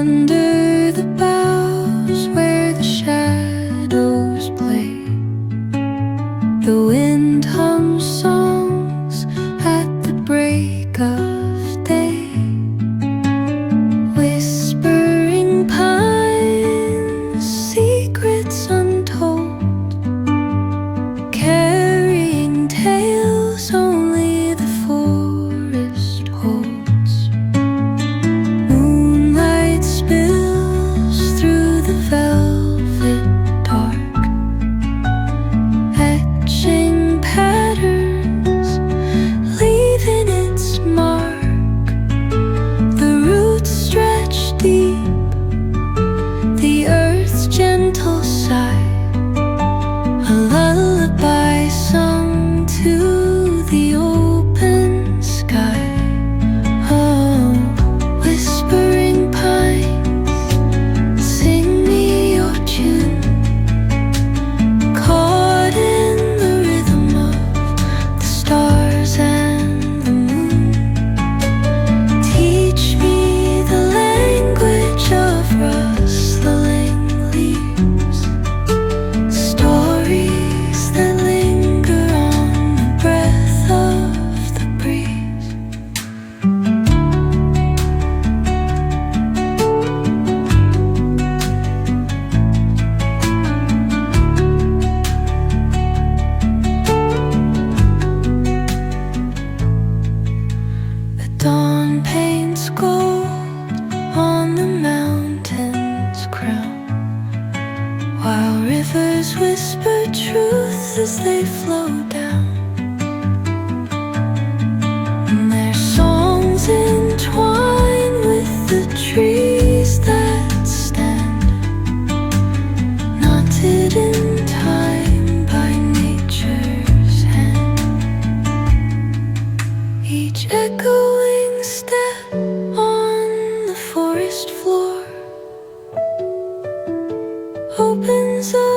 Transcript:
Under the boughs where the shadows play, the wind hums songs at the break of day. Whispering pines, secrets untold, carrying tales only the forest holds. Moonlight spills through the velvet dark, etching patterns, leaving its mark. The roots stretch deep, the earth's gentle sigh, a lullaby sung to the open sky. Oh, whispering pines, sing me your tune, caught in the rhythm of the stars and the moon. Teach me the language of rustling leaves, stories that linger on the breath of the breeze. The dawn paints gold on the mountain's crown, while rivers whisper truth as they flow down. And their songs entwine with the trees that stand, knotted in time by nature's hand. Each echoing step on the forest floor opens up